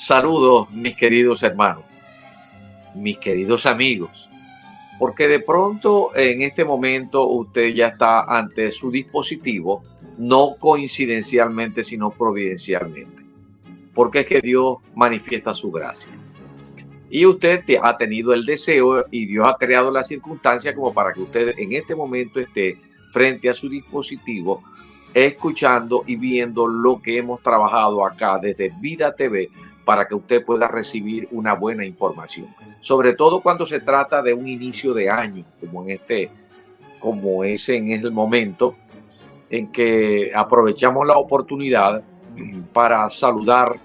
Saludos, mis queridos hermanos, mis queridos amigos, porque de pronto en este momento usted ya está ante su dispositivo, no coincidencialmente, sino providencialmente, porque es que Dios manifiesta su gracia. Y usted ha tenido el deseo y Dios ha creado la circunstancia como para que usted en este momento esté frente a su dispositivo, escuchando y viendo lo que hemos trabajado acá desde Vida TV para que usted pueda recibir una buena información. Sobre todo cuando se trata de un inicio de año, como ese en el momento en que aprovechamos la oportunidad para saludar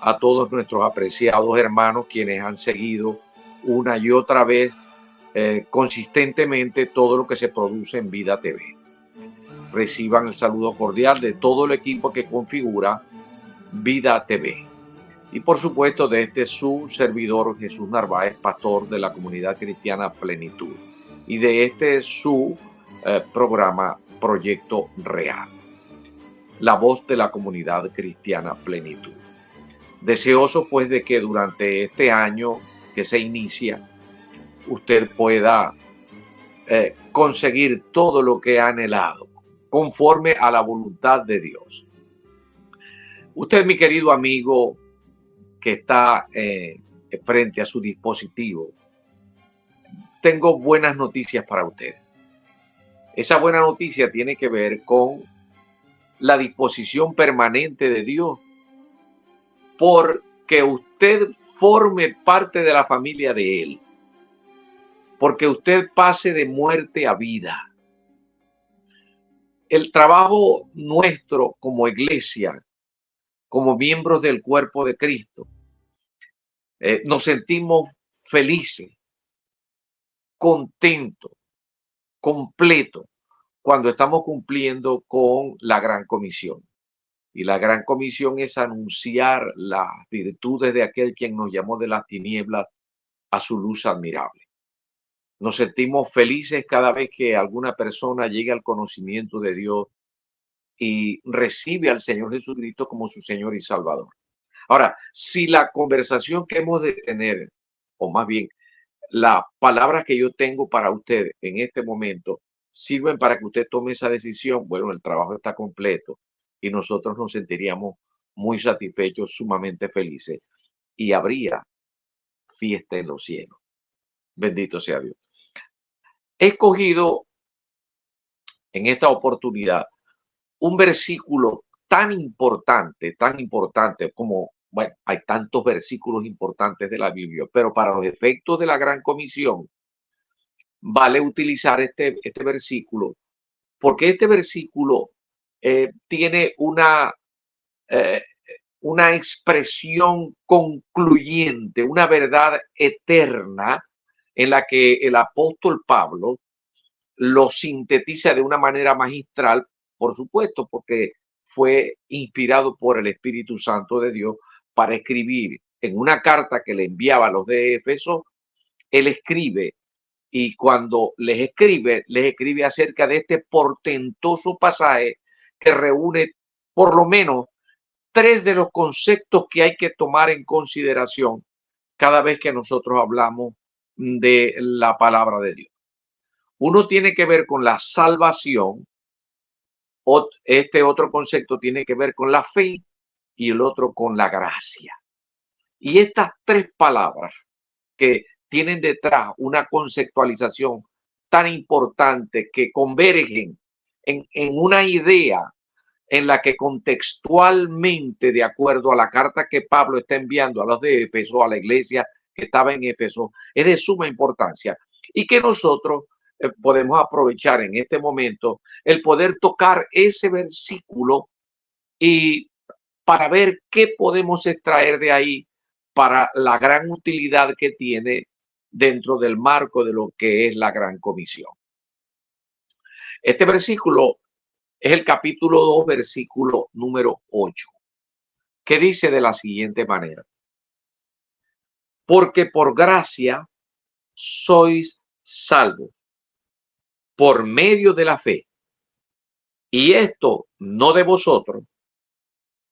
a todos nuestros apreciados hermanos quienes han seguido una y otra vez consistentemente todo lo que se produce en Vida TV. Reciban el saludo cordial de todo el equipo que configura Vida TV. Y por supuesto de su servidor Jesús Narváez, pastor de la comunidad cristiana Plenitud. Y de su programa Proyecto Real, la voz de la comunidad cristiana Plenitud. Deseoso pues de que durante este año que se inicia, usted pueda conseguir todo lo que ha anhelado, conforme a la voluntad de Dios. Usted, mi querido amigo, que está frente a su dispositivo, tengo buenas noticias para usted. Esa buena noticia tiene que ver con la disposición permanente de Dios porque usted forme parte de la familia de Él, porque usted pase de muerte a vida. El trabajo nuestro como iglesia, como miembros del cuerpo de Cristo, nos sentimos felices, contentos, completos, cuando estamos cumpliendo con la gran comisión. Y la gran comisión es anunciar las virtudes de aquel quien nos llamó de las tinieblas a su luz admirable. Nos sentimos felices cada vez que alguna persona llega al conocimiento de Dios y recibe al Señor Jesucristo como su Señor y Salvador. Ahora, si la conversación que hemos de tener, o más bien las palabras que yo tengo para usted en este momento, sirven para que usted tome esa decisión, bueno, el trabajo está completo y nosotros nos sentiríamos muy satisfechos, sumamente felices, y habría fiesta en los cielos. Bendito sea Dios. He escogido en esta oportunidad un versículo tan importante como, bueno, hay tantos versículos importantes de la Biblia, pero para los efectos de la gran comisión, vale utilizar este versículo, porque este versículo tiene eh, una expresión concluyente, una verdad eterna en la que el apóstol Pablo lo sintetiza de una manera magistral, por supuesto, porque fue inspirado por el Espíritu Santo de Dios para escribir en una carta que le enviaba a los de Éfeso. Él escribe, y cuando les escribe acerca de este portentoso pasaje que reúne por lo menos tres de los conceptos que hay que tomar en consideración cada vez que nosotros hablamos de la palabra de Dios. Uno tiene que ver con la salvación, este otro concepto tiene que ver con la fe y el otro con la gracia. Y estas tres palabras que tienen detrás una conceptualización tan importante que convergen en una idea en la que contextualmente, de acuerdo a la carta que Pablo está enviando a los de Éfeso, a la iglesia que estaba en Éfeso, es de suma importancia y que nosotros podemos aprovechar en este momento el poder tocar ese versículo y para ver qué podemos extraer de ahí para la gran utilidad que tiene dentro del marco de lo que es la gran comisión. Este versículo es el capítulo 2, versículo número 8, que dice de la siguiente manera: porque por gracia sois salvos por medio de la fe, y esto no de vosotros,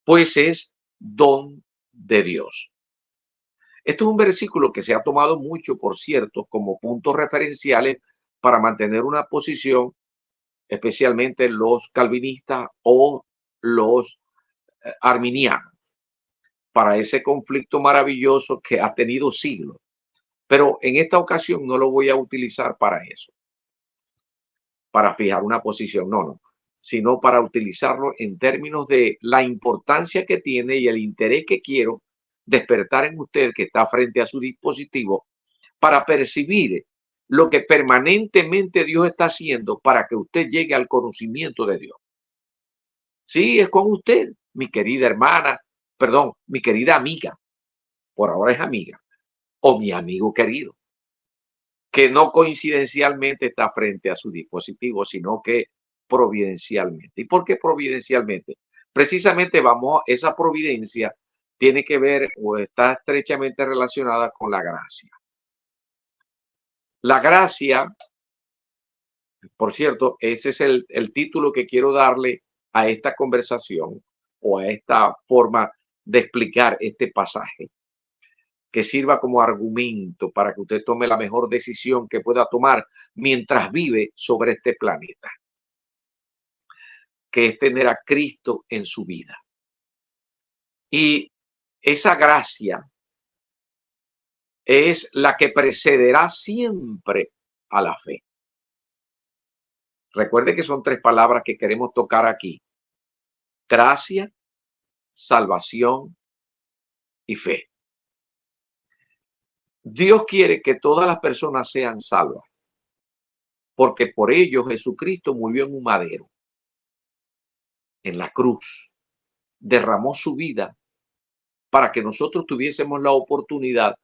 pues es don de Dios. Esto es un versículo que se ha tomado mucho, por cierto, como puntos referenciales para mantener una posición, especialmente los calvinistas o los arminianos, para ese conflicto maravilloso que ha tenido siglos. Pero en esta ocasión no lo voy a utilizar para eso, para fijar una posición, no, sino para utilizarlo en términos de la importancia que tiene y el interés que quiero despertar en usted que está frente a su dispositivo para percibir lo que permanentemente Dios está haciendo para que usted llegue al conocimiento de Dios. Sí, es con usted, mi querida hermana, perdón, mi querida amiga, por ahora es amiga, o mi amigo querido, que no coincidencialmente está frente a su dispositivo, sino que providencialmente. ¿Y por qué providencialmente? Precisamente esa providencia tiene que ver o está estrechamente relacionada con la gracia. La gracia, por cierto, ese es el título que quiero darle a esta conversación o a esta forma de explicar este pasaje, que sirva como argumento para que usted tome la mejor decisión que pueda tomar mientras vive sobre este planeta, que es tener a Cristo en su vida. Y esa gracia es la que precederá siempre a la fe. Recuerde que son tres palabras que queremos tocar aquí: gracia, salvación y fe. Dios quiere que todas las personas sean salvas, porque por ello Jesucristo murió en un madero, en la cruz, derramó su vida para que nosotros tuviésemos la oportunidad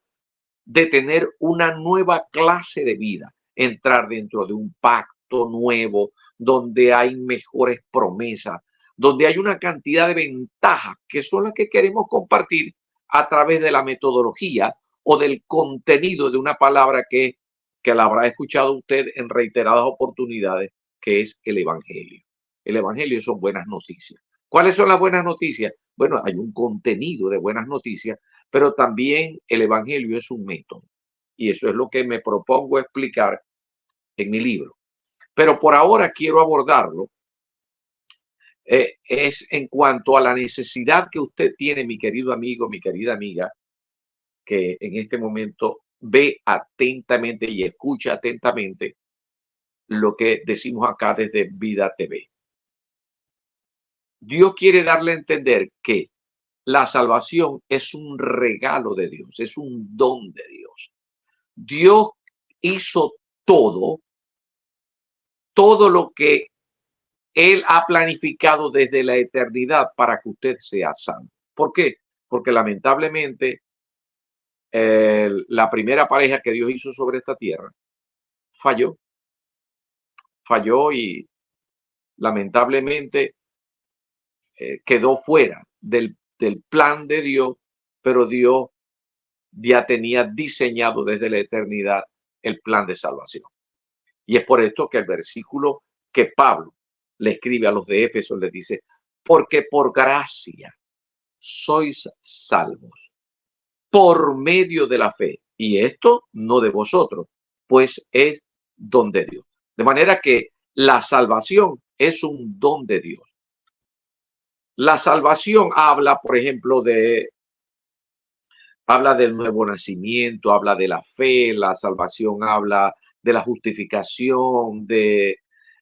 de tener una nueva clase de vida, entrar dentro de un pacto nuevo, donde hay mejores promesas, donde hay una cantidad de ventajas que son las que queremos compartir a través de la metodología o del contenido de una palabra que la habrá escuchado usted en reiteradas oportunidades, que es el Evangelio. El Evangelio son buenas noticias. ¿Cuáles son las buenas noticias? Bueno, hay un contenido de buenas noticias, pero también el Evangelio es un método. Y eso es lo que me propongo explicar en mi libro. Pero por ahora quiero abordarlo. Es en cuanto a la necesidad que usted tiene, mi querido amigo, mi querida amiga, que en este momento ve atentamente y escucha atentamente lo que decimos acá desde Vida TV. Dios quiere darle a entender que la salvación es un regalo de Dios, es un don de Dios. Dios hizo todo lo que Él ha planificado desde la eternidad para que usted sea salvo. ¿Por qué? Porque lamentablemente la primera pareja que Dios hizo sobre esta tierra falló, falló y lamentablemente quedó fuera del plan de Dios, pero Dios ya tenía diseñado desde la eternidad el plan de salvación. Y es por esto que el versículo que Pablo le escribe a los de Éfeso le dice: porque por gracia sois salvos por medio de la fe. Y esto no de vosotros, pues es don de Dios. De manera que la salvación es un don de Dios. La salvación habla, por ejemplo, habla del nuevo nacimiento, habla de la fe, la salvación habla de la justificación,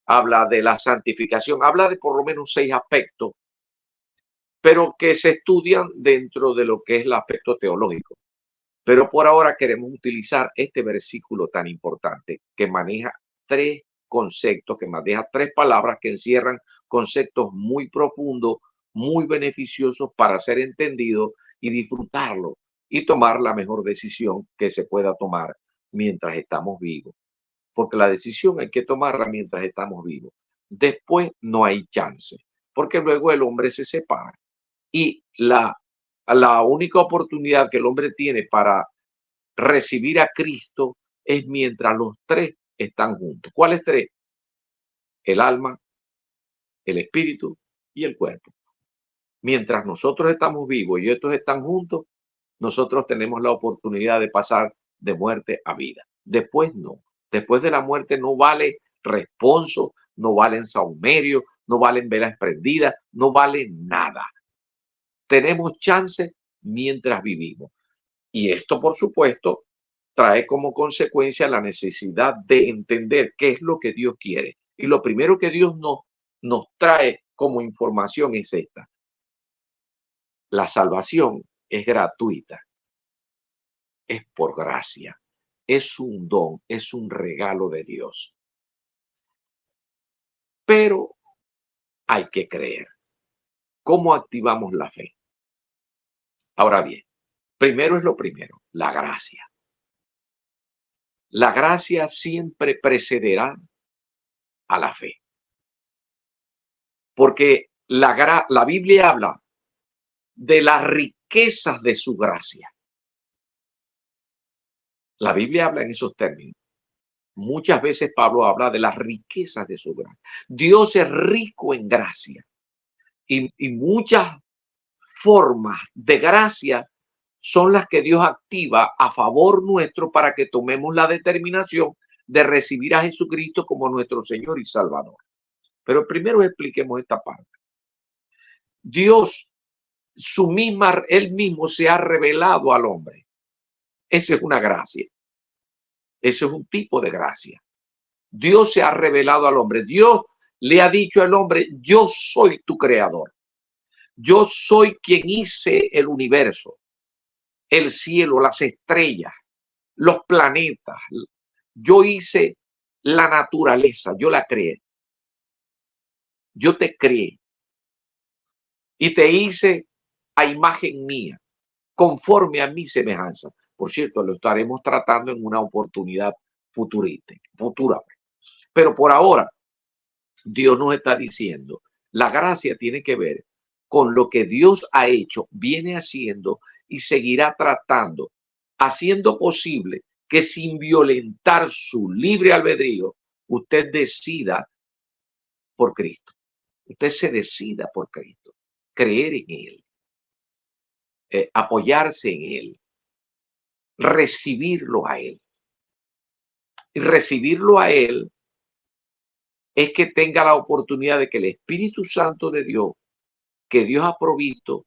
habla de la santificación, habla de por lo menos 6 aspectos, pero que se estudian dentro de lo que es el aspecto teológico. Pero por ahora queremos utilizar este versículo tan importante que maneja 3 conceptos, que maneja 3 palabras que encierran conceptos muy profundos, muy beneficiosos para ser entendido y disfrutarlo y tomar la mejor decisión que se pueda tomar mientras estamos vivos. Porque la decisión hay que tomarla mientras estamos vivos. Después no hay chance, porque luego el hombre se separa. Y la única oportunidad que el hombre tiene para recibir a Cristo es mientras los 3 están juntos. ¿Cuáles 3? El alma, el espíritu y el cuerpo. Mientras nosotros estamos vivos y estos están juntos, nosotros tenemos la oportunidad de pasar de muerte a vida. Después no. Después de la muerte no vale responso, no valen saumerio, no valen velas prendidas, no vale nada. Tenemos chance mientras vivimos. Y esto, por supuesto, trae como consecuencia la necesidad de entender qué es lo que Dios quiere. Y lo primero que Dios nos trae como información es esta. La salvación es gratuita, es por gracia, es un don, es un regalo de Dios. Pero hay que creer. ¿Cómo activamos la fe? Ahora bien, primero es lo primero, la gracia. La gracia siempre precederá a la fe. Porque la Biblia habla de las riquezas de su gracia. La Biblia habla en esos términos. Muchas veces Pablo habla de las riquezas de su gracia. Dios es rico en gracia. Y muchas formas de gracia son las que Dios activa a favor nuestro para que tomemos la determinación de recibir a Jesucristo como nuestro Señor y Salvador. Pero primero expliquemos esta parte. Dios, él mismo se ha revelado al hombre. Esa es una gracia. Ese es un tipo de gracia. Dios se ha revelado al hombre. Dios le ha dicho al hombre, yo soy tu creador. Yo soy quien hice el universo, el cielo, las estrellas, los planetas. Yo hice la naturaleza, yo la creé. Yo te creé y te hice a imagen mía, conforme a mi semejanza. Por cierto, lo estaremos tratando en una oportunidad futura. Pero por ahora, Dios nos está diciendo, la gracia tiene que ver con lo que Dios ha hecho, viene haciendo y seguirá tratando, haciendo posible que sin violentar su libre albedrío, usted decida por Cristo. Usted se decida por Cristo, creer en Él, apoyarse en Él, recibirlo a Él. Y recibirlo a Él es que tenga la oportunidad de que el Espíritu Santo de Dios, que Dios ha provisto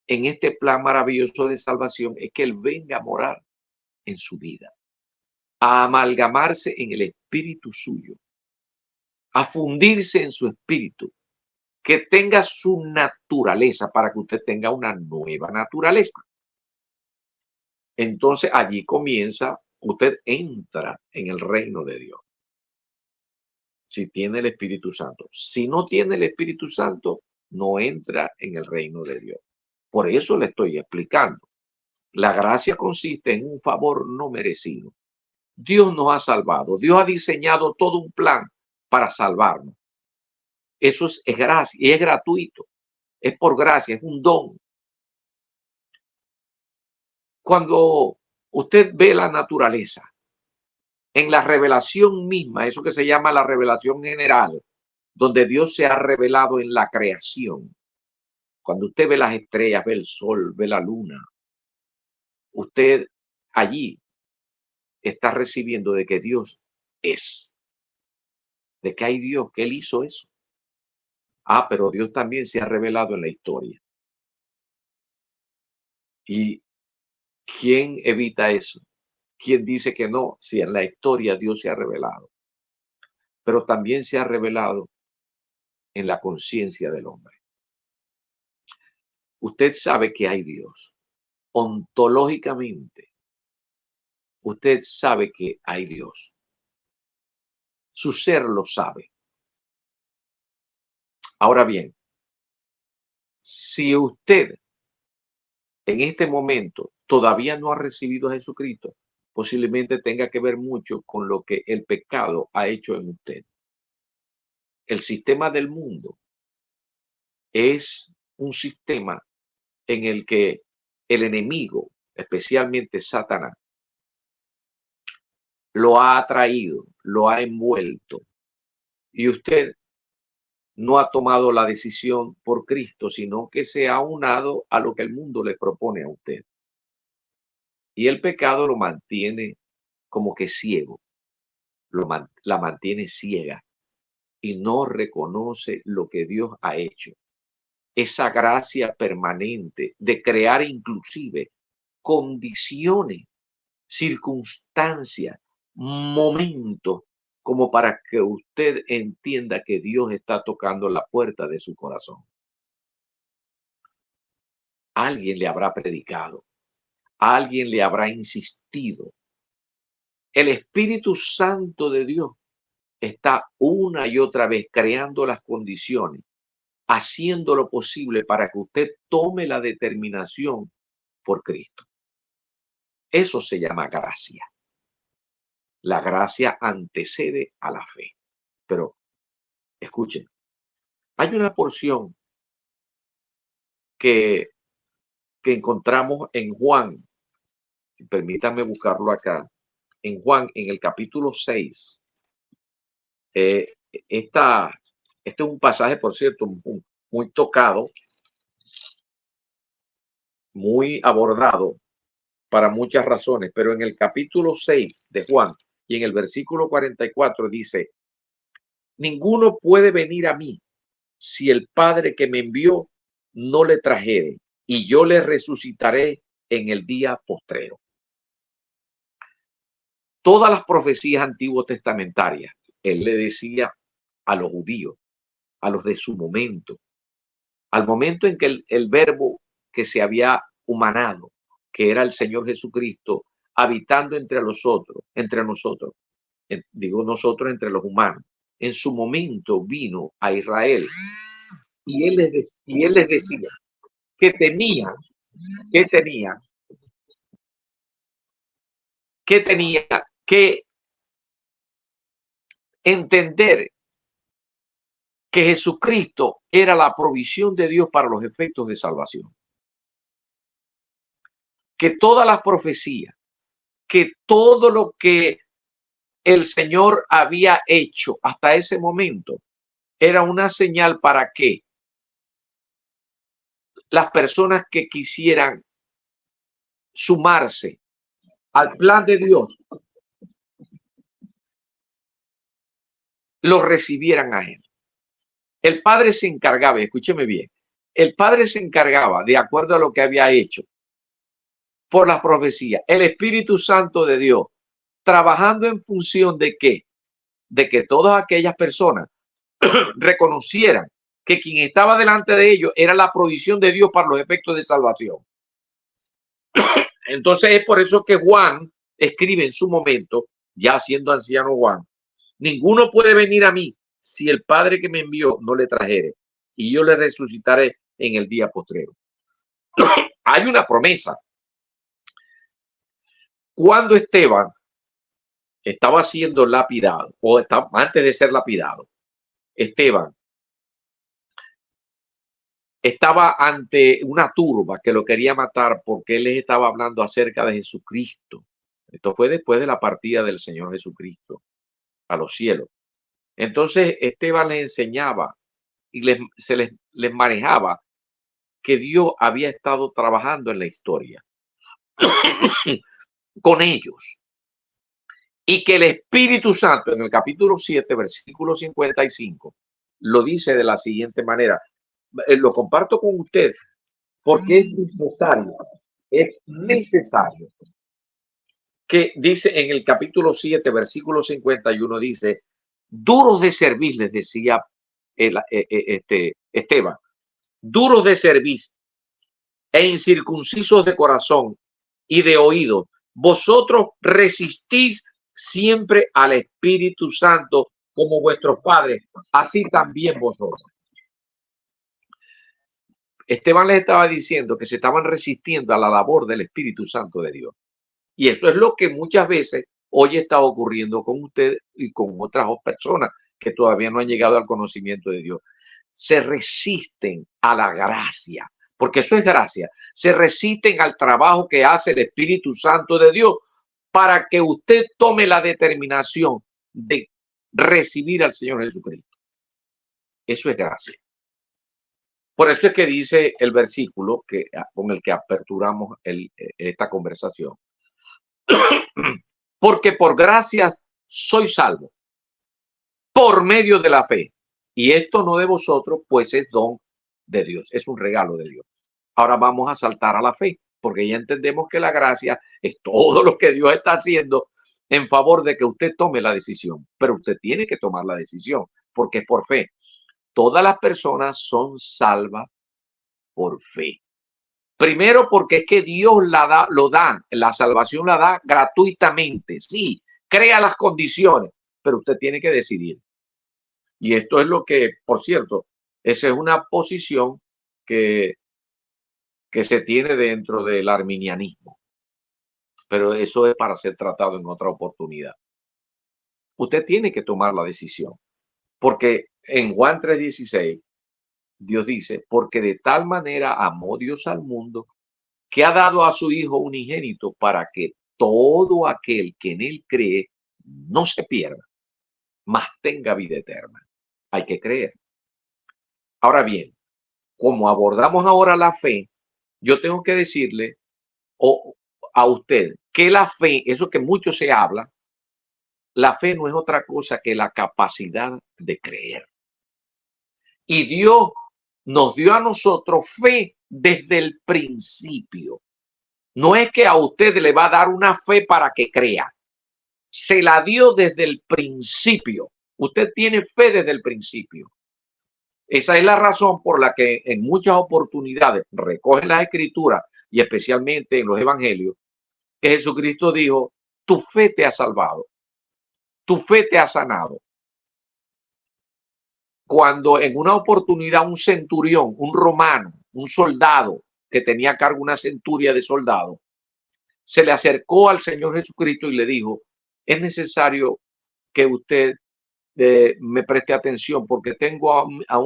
en este plan maravilloso de salvación, es que Él venga a morar en su vida, a amalgamarse en el espíritu suyo, a fundirse en su espíritu, que tenga su naturaleza para que usted tenga una nueva naturaleza. Entonces allí comienza, usted entra en el reino de Dios. Si tiene el Espíritu Santo. Si no tiene el Espíritu Santo, no entra en el reino de Dios. Por eso le estoy explicando. La gracia consiste en un favor no merecido. Dios nos ha salvado. Dios ha diseñado todo un plan para salvarnos. Eso es gracia y es gratuito. Es por gracia, es un don. Cuando usted ve la naturaleza, en la revelación misma, eso que se llama la revelación general, donde Dios se ha revelado en la creación. Cuando usted ve las estrellas, ve el sol, ve la luna, usted allí está recibiendo de que Dios es, de que hay Dios, que Él hizo eso. Ah, pero Dios también se ha revelado en la historia. ¿Y quién evita eso? ¿Quién dice que no? Si en la historia Dios se ha revelado, pero también se ha revelado en la conciencia del hombre. Usted sabe que hay Dios. Ontológicamente, usted sabe que hay Dios. Su ser lo sabe. Ahora bien, si usted en este momento todavía no ha recibido a Jesucristo, posiblemente tenga que ver mucho con lo que el pecado ha hecho en usted. El sistema del mundo es un sistema en el que el enemigo, especialmente Satanás, lo ha atraído, lo ha envuelto, y usted no ha tomado la decisión por Cristo, sino que se ha unado a lo que el mundo le propone a usted. Y el pecado lo mantiene como que ciego, la mantiene ciega y no reconoce lo que Dios ha hecho. Esa gracia permanente de crear inclusive condiciones, circunstancias, momentos, como para que usted entienda que Dios está tocando la puerta de su corazón. Alguien le habrá predicado, alguien le habrá insistido. El Espíritu Santo de Dios está una y otra vez creando las condiciones, haciendo lo posible para que usted tome la determinación por Cristo. Eso se llama gracia. La gracia antecede a la fe. Pero escuchen, hay una porción que, que encontramos en Juan. Permítanme buscarlo acá. En Juan, en el capítulo 6. Este es un pasaje, por cierto, muy tocado, muy abordado para muchas razones, pero en el capítulo 6 de Juan y en el versículo 44 dice: ninguno puede venir a mí si el Padre que me envió no le trajere, y yo le resucitaré en el día postrero. Todas las profecías antiguo testamentarias, él le decía a los judíos, a los de su momento, al momento en que el verbo que se había humanado, que era el Señor Jesucristo, habitando entre nosotros, digo nosotros entre los humanos, en su momento vino a Israel y él les decía que tenía que entender que Jesucristo era la provisión de Dios para los efectos de salvación. Que todas las profecías, que todo lo que el Señor había hecho hasta ese momento era una señal para que las personas que quisieran sumarse al plan de Dios lo recibieran a él. El Padre se encargaba, escúcheme bien, el Padre se encargaba, de acuerdo a lo que había hecho por las profecías, el Espíritu Santo de Dios, trabajando en función de qué, de que todas aquellas personas reconocieran que quien estaba delante de ellos era la provisión de Dios para los efectos de salvación. Entonces es por eso que Juan escribe en su momento, ya siendo anciano Juan: ninguno puede venir a mí si el Padre que me envió no le trajere, y yo le resucitaré en el día postrero. Hay una promesa. Cuando Esteban estaba siendo lapidado, o antes de ser lapidado, Esteban estaba ante una turba que lo quería matar porque él les estaba hablando acerca de Jesucristo. Esto fue después de la partida del Señor Jesucristo a los cielos. Entonces Esteban les enseñaba y les manejaba que Dios había estado trabajando en la historia con ellos, y que el Espíritu Santo en el capítulo 7, versículo 55, lo dice de la siguiente manera. Lo comparto con usted porque es necesario que dice en el capítulo 7, versículo 51, dice: duros de servir, les decía Esteban, duros de servir e incircuncisos de corazón y de oído, vosotros resistís siempre al Espíritu Santo como vuestros padres, así también vosotros. Esteban les estaba diciendo que se estaban resistiendo a la labor del Espíritu Santo de Dios. Y eso es lo que muchas veces hoy está ocurriendo con usted y con otras personas que todavía no han llegado al conocimiento de Dios. Se resisten a la gracia, porque eso es gracia. Se resisten al trabajo que hace el Espíritu Santo de Dios para que usted tome la determinación de recibir al Señor Jesucristo. Eso es gracia. Por eso es que dice el versículo con el que aperturamos esta conversación. Porque por gracias soy salvo, por medio de la fe. Y esto no de vosotros, pues es don de Dios, es un regalo de Dios. Ahora vamos a saltar a la fe, porque ya entendemos que la gracia es todo lo que Dios está haciendo en favor de que usted tome la decisión. Pero usted tiene que tomar la decisión, porque es por fe. Todas las personas son salvas por fe. Primero porque es que Dios la salvación la da gratuitamente. Sí, crea las condiciones, pero usted tiene que decidir. Y esto es lo que, por cierto, esa es una posición que, que se tiene dentro del arminianismo, pero eso es para ser tratado en otra oportunidad. Usted tiene que tomar la decisión, porque en Juan 3:16, Dios dice, porque de tal manera amó Dios al mundo que ha dado a su Hijo unigénito para que todo aquel que en él cree no se pierda, mas tenga vida eterna. Hay que creer. Ahora bien, como abordamos ahora la fe, yo tengo que decirle a usted que la fe, eso que mucho se habla, la fe no es otra cosa que la capacidad de creer. Y Dios nos dio a nosotros fe desde el principio. No es que a usted le va a dar una fe para que crea. Se la dio desde el principio. Usted tiene fe desde el principio. Esa es la razón por la que en muchas oportunidades recogen las escrituras y especialmente en los evangelios, que Jesucristo dijo, tu fe te ha salvado, tu fe te ha sanado. Cuando en una oportunidad un centurión, un romano, un soldado que tenía a cargo una centuria de soldados, se le acercó al Señor Jesucristo y le dijo, es necesario que usted me preste atención porque tengo a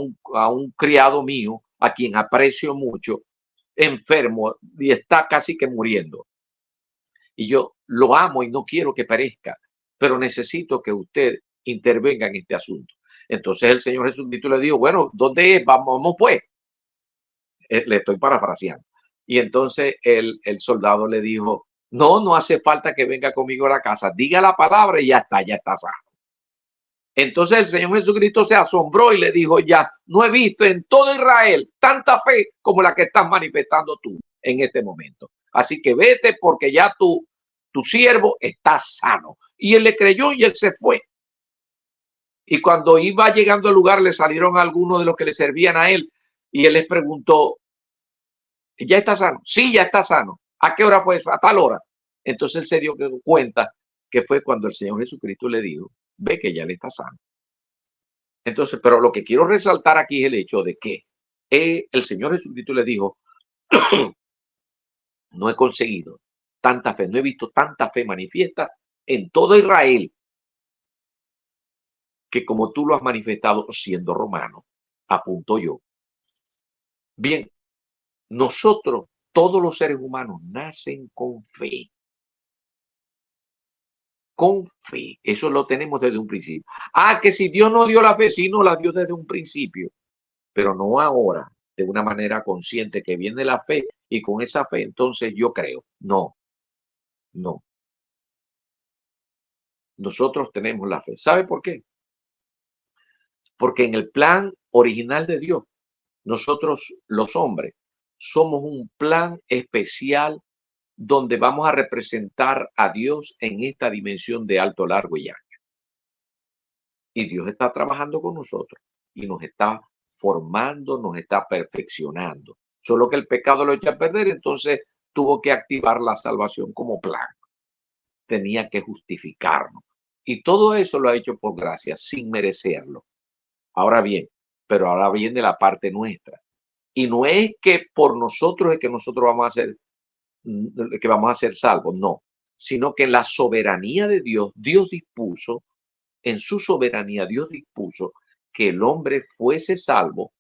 un criado mío, a quien aprecio mucho, enfermo y está casi que muriendo. Y yo lo amo y no quiero que perezca, pero necesito que usted intervenga en este asunto. Entonces el Señor Jesucristo le dijo, bueno, ¿dónde es? Vamos pues. Le estoy parafraseando. Y entonces el soldado le dijo, no hace falta que venga conmigo a la casa, diga la palabra y ya está sano. Entonces el Señor Jesucristo se asombró y le dijo, ya no he visto en todo Israel tanta fe como la que estás manifestando tú en este momento. Así que vete porque ya tu siervo está sano. Y él le creyó y él se fue. Y cuando iba llegando al lugar le salieron algunos de los que le servían a él y él les preguntó, ¿ya está sano? Sí, ya está sano. ¿A qué hora fue eso? A tal hora. Entonces él se dio cuenta que fue cuando el Señor Jesucristo le dijo, ve que ya le está sano. Entonces, pero lo que quiero resaltar aquí es el hecho de que el Señor Jesucristo le dijo, no he conseguido tanta fe, no he visto tanta fe manifiesta en todo Israel que como tú lo has manifestado siendo romano, apunto yo. Bien, nosotros, todos los seres humanos, nacen con fe. Con fe. Eso lo tenemos desde un principio. Que si Dios no dio la fe, sí nos la dio desde un principio, pero no ahora, de una manera consciente que viene la fe y con esa fe entonces yo creo. No. Nosotros tenemos la fe. ¿Sabe por qué? Porque en el plan original de Dios, nosotros los hombres somos un plan especial donde vamos a representar a Dios en esta dimensión de alto, largo y ancho. Y Dios está trabajando con nosotros y nos está formando, nos está perfeccionando. Solo que el pecado lo echa a perder, entonces tuvo que activar la salvación como plan. Tenía que justificarnos. Y todo eso lo ha hecho por gracia, sin merecerlo. Ahora bien, pero ahora viene la parte nuestra. Y no es que por nosotros es que nosotros vamos a ser salvos, no, sino que en la soberanía de Dios, Dios dispuso, en su soberanía, Dios dispuso que el hombre fuese salvo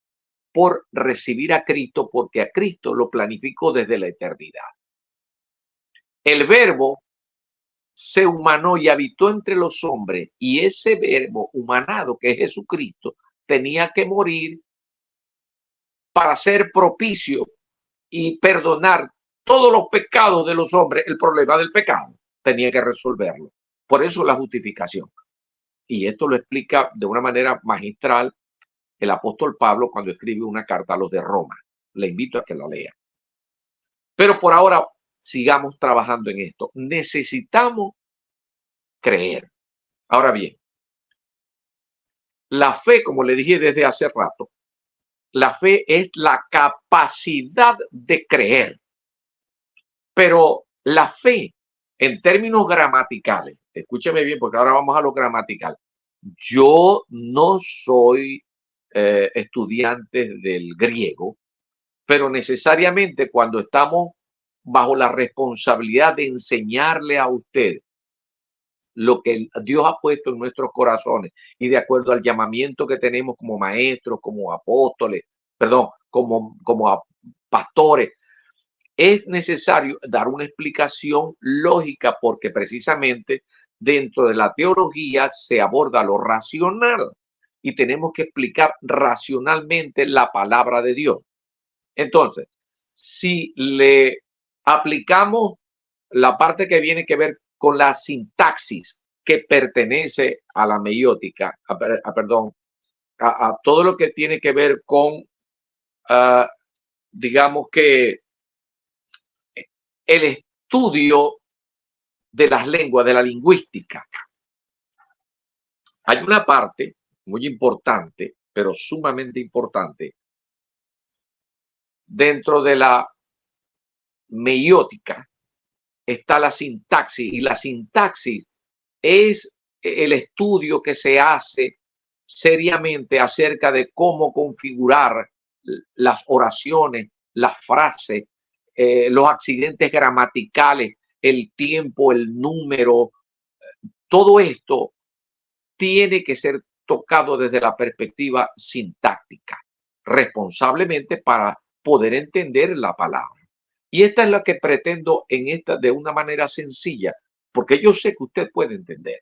por recibir a Cristo, porque a Cristo lo planificó desde la eternidad. El verbo se humanó y habitó entre los hombres, y ese verbo humanado, que es Jesucristo, tenía que morir para ser propicio y perdonar todos los pecados de los hombres, el problema del pecado. tenía que resolverlo. Por eso la justificación. Y esto lo explica de una manera magistral el apóstol Pablo cuando escribe una carta a los de Roma. Le invito a que la lea. Pero por ahora sigamos trabajando en esto. Necesitamos creer. Ahora bien, la fe, como le dije desde hace rato, la fe es la capacidad de creer. Pero la fe, en términos gramaticales, escúcheme bien porque ahora vamos a lo gramatical. Yo no soy estudiante del griego, pero necesariamente cuando estamos bajo la responsabilidad de enseñarle a usted lo que Dios ha puesto en nuestros corazones y de acuerdo al llamamiento que tenemos como maestros, como apóstoles, perdón, como pastores, es necesario dar una explicación lógica porque precisamente dentro de la teología se aborda lo racional y tenemos que explicar racionalmente la palabra de Dios. Entonces, si le aplicamos la parte que viene que ver con la sintaxis que pertenece a la meiótica, perdón, a todo lo que tiene que ver con, digamos que el estudio de las lenguas, de la lingüística. Hay una parte muy importante, pero sumamente importante, dentro de la meiótica está la sintaxis y la sintaxis es el estudio que se hace seriamente acerca de cómo configurar las oraciones, las frases, los accidentes gramaticales, el tiempo, el número, todo esto tiene que ser tocado desde la perspectiva sintáctica, responsablemente para poder entender la palabra. Y esta es la que pretendo en esta de una manera sencilla, porque yo sé que usted puede entender.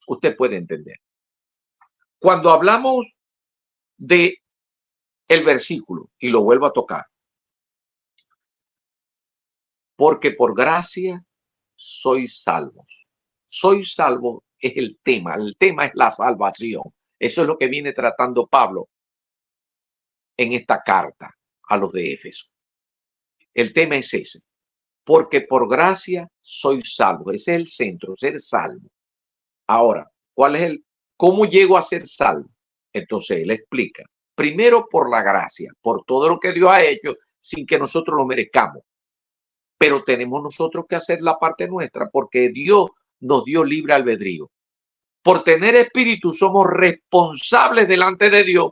Usted puede entender. Cuando hablamos de el versículo, y lo vuelvo a tocar, porque por gracia sois salvos. Soy salvo es el tema es la salvación. Eso es lo que viene tratando Pablo en esta carta a los de Éfeso. El tema es ese, porque por gracia soy salvo. Ese es el centro, ser salvo. Ahora, cómo llego a ser salvo? Entonces él explica, primero por la gracia, por todo lo que Dios ha hecho sin que nosotros lo merezcamos. Pero tenemos nosotros que hacer la parte nuestra porque Dios nos dio libre albedrío. Por tener espíritu somos responsables delante de Dios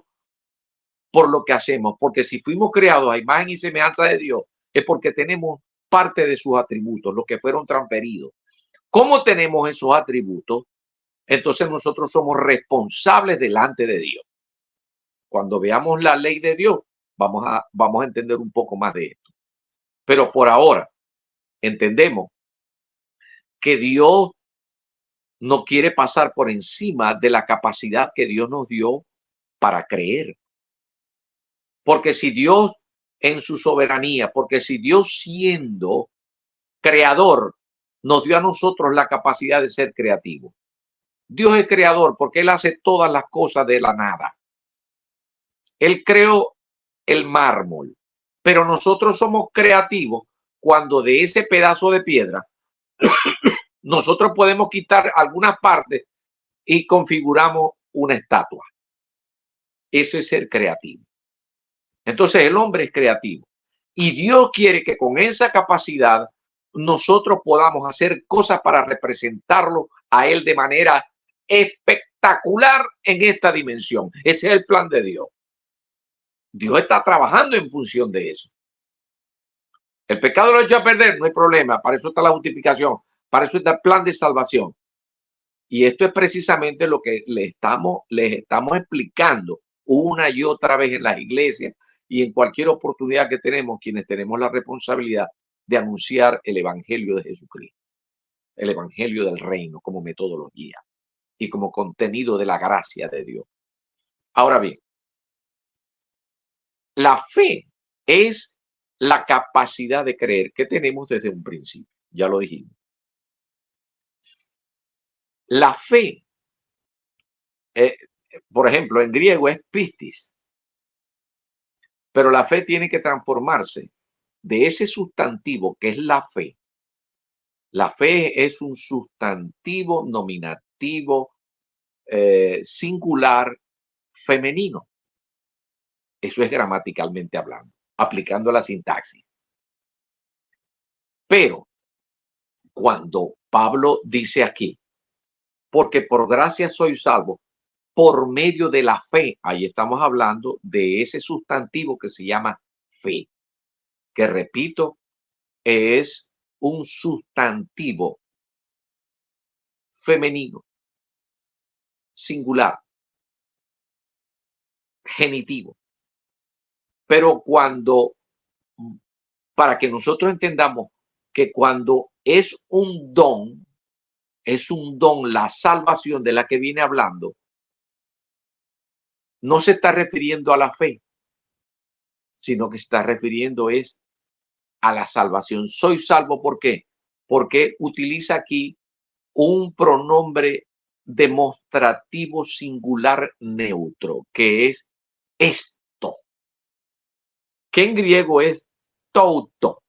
por lo que hacemos, porque si fuimos creados a imagen y semejanza de Dios, es porque tenemos parte de sus atributos, los que fueron transferidos. ¿Cómo tenemos esos atributos? Entonces nosotros somos responsables delante de Dios. Cuando veamos la ley de Dios, vamos a entender un poco más de esto. Pero por ahora, entendemos que Dios no quiere pasar por encima de la capacidad que Dios nos dio para creer. Porque si Dios en su soberanía, porque si Dios siendo creador nos dio a nosotros la capacidad de ser creativos. Dios es creador porque Él hace todas las cosas de la nada. Él creó el mármol, pero nosotros somos creativos cuando de ese pedazo de piedra nosotros podemos quitar algunas partes y configuramos una estatua. Eso es ser creativo. Entonces el hombre es creativo y Dios quiere que con esa capacidad nosotros podamos hacer cosas para representarlo a Él de manera espectacular en esta dimensión. Ese es el plan de Dios. Dios está trabajando en función de eso. El pecado lo echa a perder, no hay problema. Para eso está la justificación. Para eso está el plan de salvación. Y esto es precisamente lo que les estamos explicando una y otra vez en las iglesias y en cualquier oportunidad que tenemos, quienes tenemos la responsabilidad de anunciar el evangelio de Jesucristo, el evangelio del reino como metodología y como contenido de la gracia de Dios. Ahora bien, la fe es la capacidad de creer que tenemos desde un principio, ya lo dijimos. La fe, eh, por ejemplo, en griego es pistis, pero la fe tiene que transformarse de ese sustantivo que es la fe. La fe es un sustantivo nominativo singular femenino. Eso es gramaticalmente hablando, aplicando la sintaxis. Pero cuando Pablo dice aquí, porque por gracia soy salvo, por medio de la fe, ahí estamos hablando de ese sustantivo que se llama fe, que repito, es un sustantivo femenino, singular, genitivo. Pero para que nosotros entendamos que cuando es un don la salvación de la que viene hablando, no se está refiriendo a la fe, sino que se está refiriendo es a la salvación. Soy salvo, ¿por qué? Porque utiliza aquí un pronombre demostrativo singular neutro, que es esto, que en griego es touto.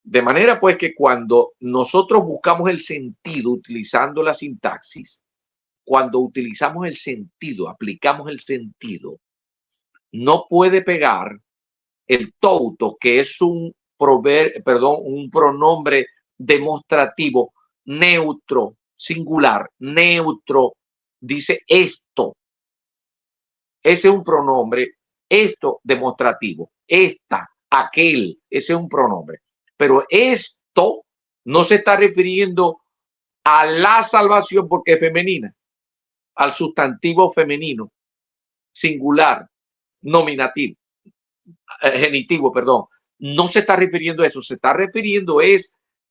De manera pues que cuando nosotros buscamos el sentido utilizando la sintaxis, cuando utilizamos el sentido, aplicamos el sentido, no puede pegar el touto, que es un pronombre demostrativo neutro, singular, neutro, dice esto. Ese es un pronombre, esto demostrativo, esta, aquel, ese es un pronombre. Pero esto no se está refiriendo a la salvación porque es femenina, al sustantivo femenino, singular, nominativo, genitivo, perdón. No se está refiriendo a eso, se está refiriendo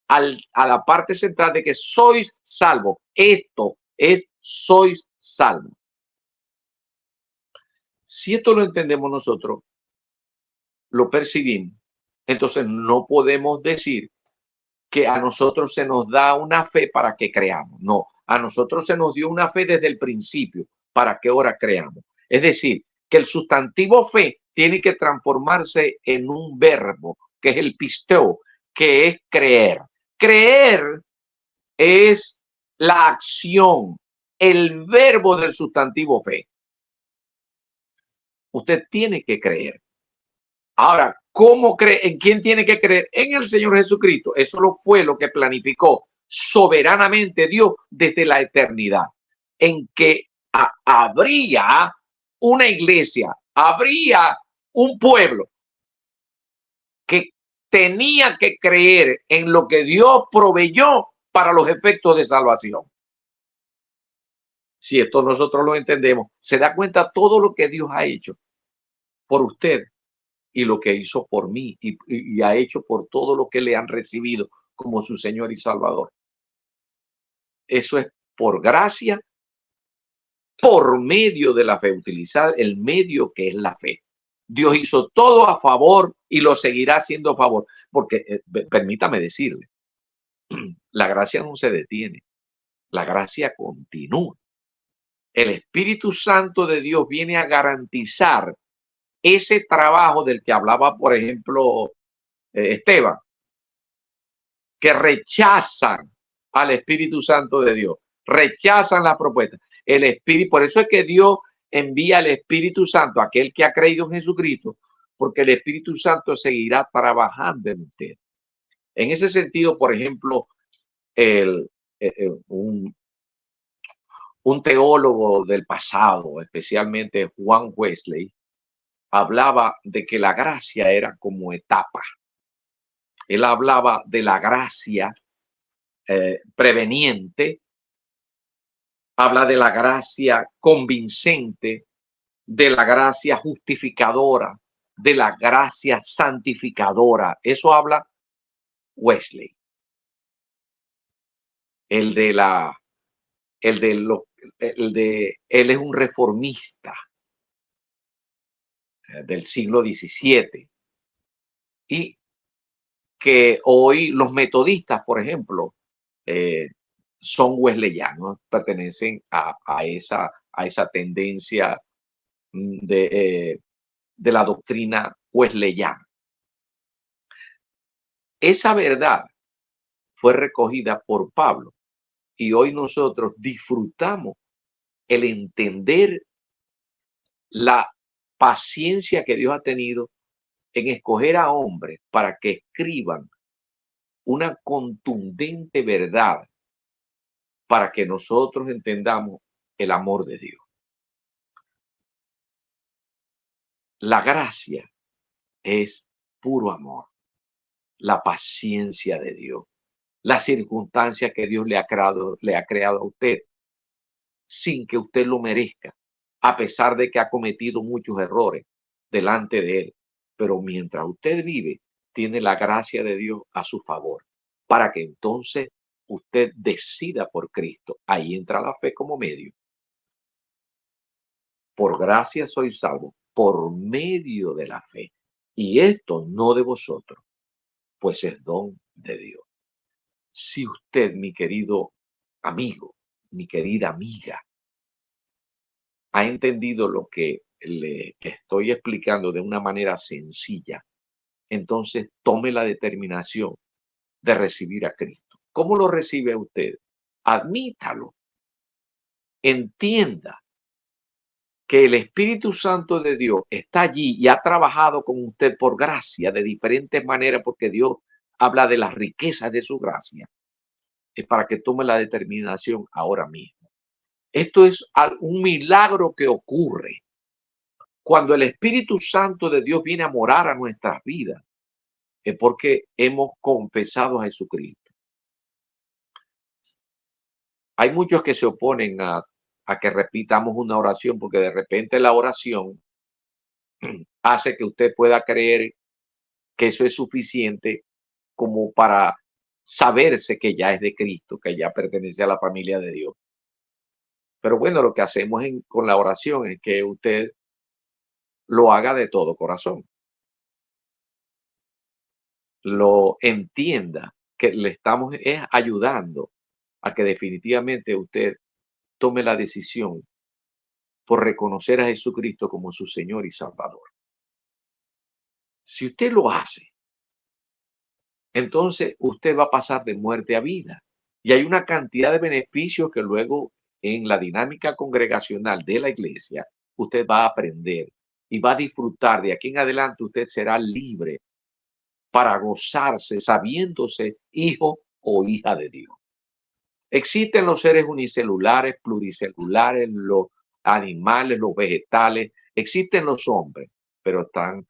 a la parte central de que sois salvo. Esto es sois salvo. Si esto lo entendemos nosotros, lo percibimos, entonces no podemos decir que a nosotros se nos da una fe para que creamos. No, a nosotros se nos dio una fe desde el principio para que ahora creamos. Es decir, que el sustantivo fe tiene que transformarse en un verbo, que es el pisteo, que es creer. Creer es la acción, el verbo del sustantivo fe. Usted tiene que creer. Ahora, ¿cómo cree? ¿En quién tiene que creer? En el Señor Jesucristo. Eso fue lo que planificó soberanamente Dios desde la eternidad. En que habría una iglesia, habría un pueblo que tenía que creer en lo que Dios proveyó para los efectos de salvación. Si esto nosotros lo entendemos, se da cuenta todo lo que Dios ha hecho por usted y lo que hizo por mí y ha hecho por todo lo que le han recibido como su Señor y Salvador. Eso es por gracia, por medio de la fe, utilizar el medio que es la fe. Dios hizo todo a favor y lo seguirá haciendo a favor, porque permítame decirle, la gracia no se detiene, la gracia continúa. El Espíritu Santo de Dios viene a garantizar ese trabajo del que hablaba, por ejemplo, Esteban, que rechazan al Espíritu Santo de Dios, rechazan las propuestas. El Espíritu, por eso es que Dios envía al Espíritu Santo, aquel que ha creído en Jesucristo, porque el Espíritu Santo seguirá trabajando en usted. En ese sentido, por ejemplo, un teólogo del pasado, especialmente Juan Wesley, hablaba de que la gracia era como etapa. Él hablaba de la gracia preveniente, habla de la gracia convincente, de la gracia justificadora, de la gracia santificadora. Eso habla Wesley. Él es un reformista del siglo XVII y que hoy los metodistas, por ejemplo, son wesleyanos, pertenecen a esa tendencia de la doctrina wesleyana. Esa verdad fue recogida por Pablo y hoy nosotros disfrutamos el entender la paciencia que Dios ha tenido en escoger a hombres para que escriban una contundente verdad para que nosotros entendamos el amor de Dios. La gracia es puro amor, la paciencia de Dios, las circunstancias que Dios le ha creado a usted sin que usted lo merezca, a pesar de que ha cometido muchos errores delante de él. Pero mientras usted vive, tiene la gracia de Dios a su favor, para que entonces usted decida por Cristo. Ahí entra la fe como medio. Por gracia soy salvo, por medio de la fe. Y esto no de vosotros, pues es don de Dios. Si usted, mi querido amigo, mi querida amiga, ha entendido lo que le estoy explicando de una manera sencilla, entonces tome la determinación de recibir a Cristo. ¿Cómo lo recibe usted? Admítalo. Entienda que el Espíritu Santo de Dios está allí y ha trabajado con usted por gracia de diferentes maneras, porque Dios habla de las riquezas de su gracia. Es para que tome la determinación ahora mismo. Esto es un milagro que ocurre cuando el Espíritu Santo de Dios viene a morar a nuestras vidas. Es porque hemos confesado a Jesucristo. Hay muchos que se oponen a que repitamos una oración, porque de repente la oración hace que usted pueda creer que eso es suficiente como para saberse que ya es de Cristo, que ya pertenece a la familia de Dios. Pero bueno, lo que hacemos con la oración es que usted lo haga de todo corazón. Lo entienda, que le estamos ayudando a que definitivamente usted tome la decisión por reconocer a Jesucristo como su Señor y Salvador. Si usted lo hace, entonces usted va a pasar de muerte a vida. Y hay una cantidad de beneficios que luego en la dinámica congregacional de la iglesia usted va a aprender y va a disfrutar. De aquí en adelante usted será libre para gozarse sabiéndose hijo o hija de Dios. Existen los seres unicelulares, pluricelulares, los animales, los vegetales, existen los hombres, pero están,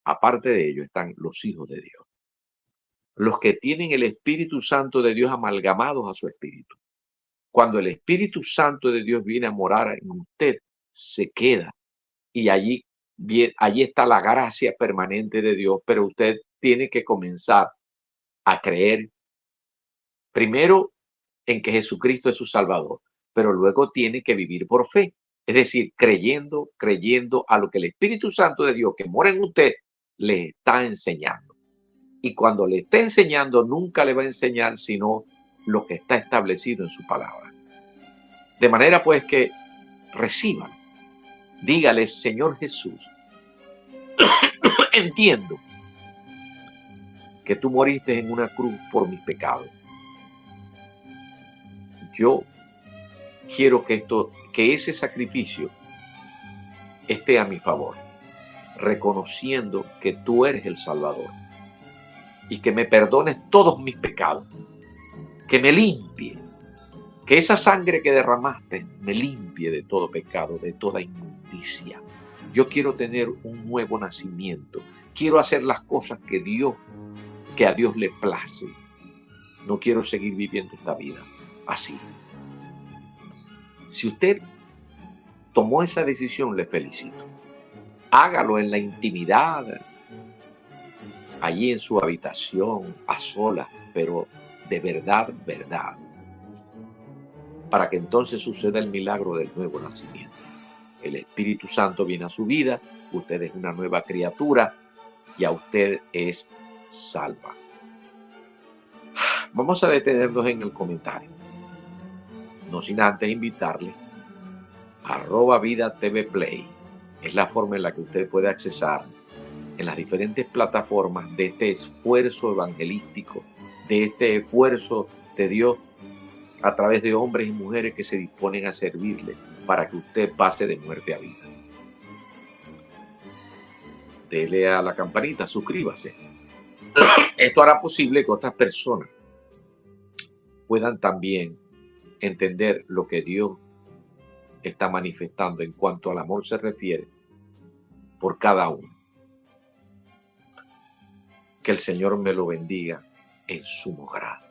aparte de ellos, están los hijos de Dios. Los que tienen el Espíritu Santo de Dios amalgamados a su espíritu. Cuando el Espíritu Santo de Dios viene a morar en usted, se queda. Y allí está la gracia permanente de Dios, pero usted tiene que comenzar a creer primero en que Jesucristo es su Salvador, pero luego tiene que vivir por fe. Es decir, creyendo a lo que el Espíritu Santo de Dios que mora en usted le está enseñando. Y cuando le está enseñando, nunca le va a enseñar sino lo que está establecido en su palabra. De manera pues que reciban, dígale: Señor Jesús, entiendo que tú moriste en una cruz por mis pecados. Yo quiero que ese sacrificio esté a mi favor, reconociendo que tú eres el Salvador y que me perdones todos mis pecados, que me limpie, que esa sangre que derramaste me limpie de todo pecado, de toda inmundicia. Yo quiero tener un nuevo nacimiento, quiero hacer las cosas que a Dios le place. No quiero seguir viviendo esta vida así. Si usted tomó esa decisión, le felicito. Hágalo en la intimidad, allí en su habitación, a solas, pero de verdad, para que entonces suceda el milagro del nuevo nacimiento. El Espíritu Santo viene a su vida, usted es una nueva criatura, ya usted es salva. Vamos a detenernos en el comentario. No sin antes invitarle a @vida TV Play. Es la forma en la que usted puede accesar en las diferentes plataformas de este esfuerzo evangelístico, de este esfuerzo de Dios a través de hombres y mujeres que se disponen a servirle para que usted pase de muerte a vida. Dele a la campanita, suscríbase. Esto hará posible que otras personas puedan también entender lo que Dios está manifestando en cuanto al amor se refiere por cada uno. Que el Señor me lo bendiga en su grado.